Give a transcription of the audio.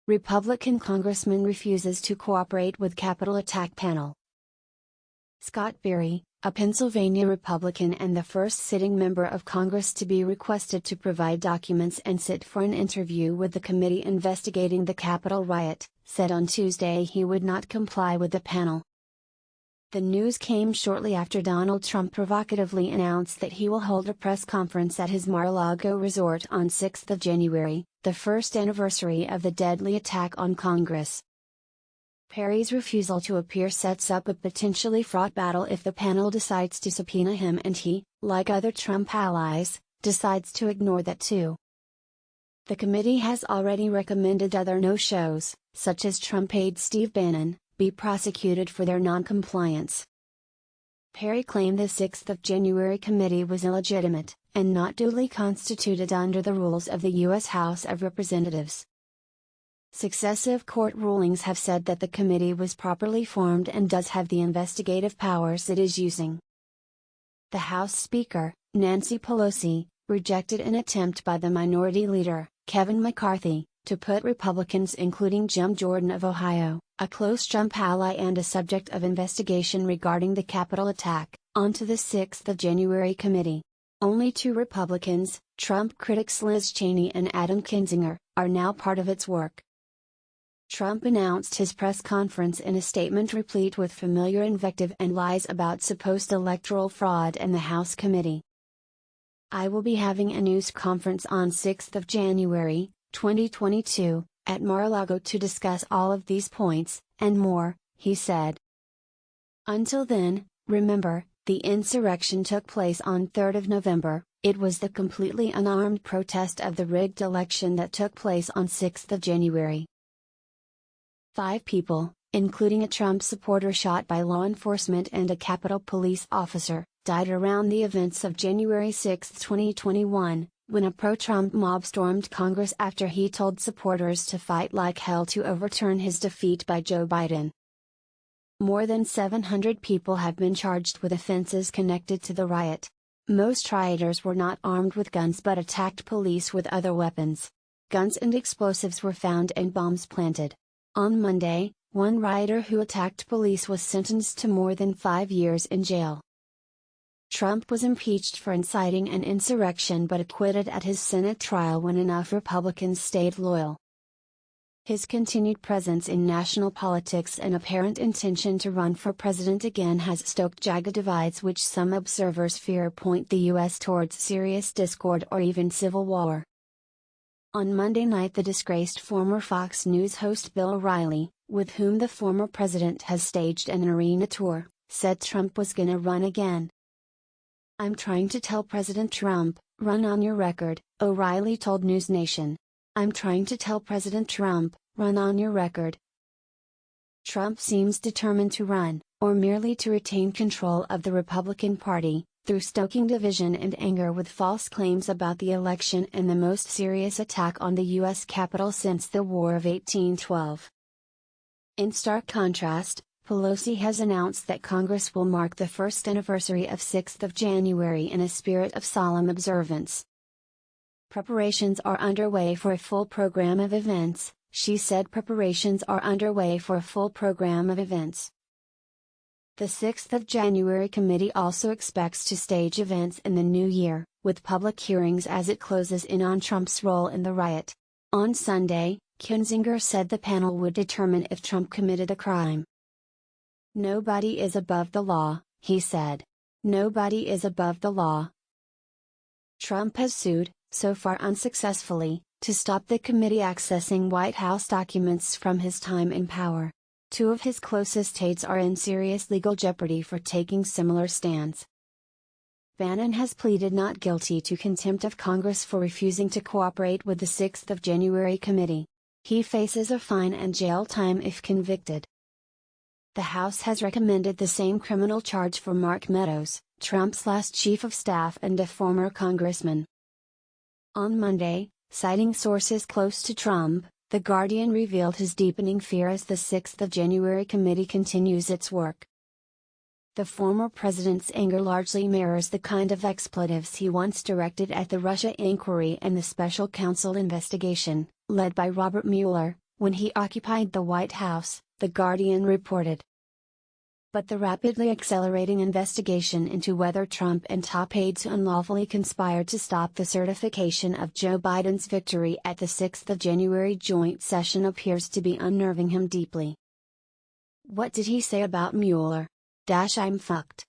Republican congressman refuses to cooperate with Capitol attack panel. Scott Berry, a Pennsylvania Republican and the first sitting member of Congress to be requested to provide documents and sit for an interview with the committee investigating the Capitol riot, said on Tuesday he would not comply with the panel. The news came shortly after Donald Trump provocatively announced that he will hold a press conference at his Mar-a-Lago resort on 6 January, the first anniversary of the deadly attack on Congress. Perry's refusal to appear sets up a potentially fraught battle if the panel decides to subpoena him and he, like other Trump allies, decides to ignore that too. The committee has already recommended other no-shows, such as Trump aide Steve Bannon, be prosecuted for their non-compliance. Perry claimed the 6 January committee was illegitimate, and not duly constituted under the rules of the U.S. House of Representatives. Successive court rulings have said that the committee was properly formed and does have the investigative powers it is using. The House Speaker, Nancy Pelosi, rejected an attempt by the minority leader, Kevin McCarthy, to put Republicans including Jim Jordan of Ohio, a close Trump ally and a subject of investigation regarding the Capitol attack, onto the 6 January committee. Only two Republicans, Trump critics Liz Cheney and Adam Kinzinger, are now part of its work. Trump announced his press conference in a statement replete with familiar invective and lies about supposed electoral fraud and the House committee. "I will be having a news conference on 6 January, 2022, at Mar-a-Lago to discuss all of these points, and more," he said. Until then, remember, the insurrection took place on 3 November, it was the completely unarmed protest of the rigged election that took place on 6 January. 5 people, including a Trump supporter shot by law enforcement and a Capitol Police officer, died around the events of January 6, 2021, when a pro-Trump mob stormed Congress after he told supporters to fight like hell to overturn his defeat by Joe Biden. More than 700 people have been charged with offenses connected to the riot. Most rioters were not armed with guns but attacked police with other weapons. Guns and explosives were found and bombs planted. On Monday, one rioter who attacked police was sentenced to more than 5 years in jail. Trump was impeached for inciting an insurrection but acquitted at his Senate trial when enough Republicans stayed loyal. His continued presence in national politics and apparent intention to run for president again has stoked jagged divides which some observers fear point the U.S. towards serious discord or even civil war. On Monday night, the disgraced former Fox News host Bill O'Reilly, with whom the former president has staged an arena tour, said Trump was gonna run again. "I'm trying to tell President Trump, run on your record," O'Reilly told News Nation. "I'm trying to tell President Trump, run on your record." Trump seems determined to run, or merely to retain control of the Republican Party, through stoking division and anger with false claims about the election and the most serious attack on the U.S. Capitol since the War of 1812. In stark contrast, Pelosi has announced that Congress will mark the first anniversary of 6 January in a spirit of solemn observance. "Preparations are underway for a full program of events," she said. "Preparations are underway for a full program of events." The 6 January committee also expects to stage events in the new year, with public hearings as it closes in on Trump's role in the riot. On Sunday, Kinzinger said the panel would determine if Trump committed a crime. "Nobody is above the law," he said. "Nobody is above the law." Trump has sued, so far unsuccessfully, to stop the committee accessing White House documents from his time in power. 2 of his closest aides are in serious legal jeopardy for taking similar stands. Bannon has pleaded not guilty to contempt of Congress for refusing to cooperate with the 6 January committee. He faces a fine and jail time if convicted. The House has recommended the same criminal charge for Mark Meadows, Trump's last chief of staff and a former congressman. On Monday, citing sources close to Trump, The Guardian revealed his deepening fear as the 6 January committee continues its work. The former president's anger largely mirrors the kind of expletives he once directed at the Russia inquiry and the special counsel investigation, led by Robert Mueller, when he occupied the White House, The Guardian reported. But the rapidly accelerating investigation into whether Trump and top aides unlawfully conspired to stop the certification of Joe Biden's victory at the 6th of January joint session appears to be unnerving him deeply. What did he say about Mueller? I'm fucked.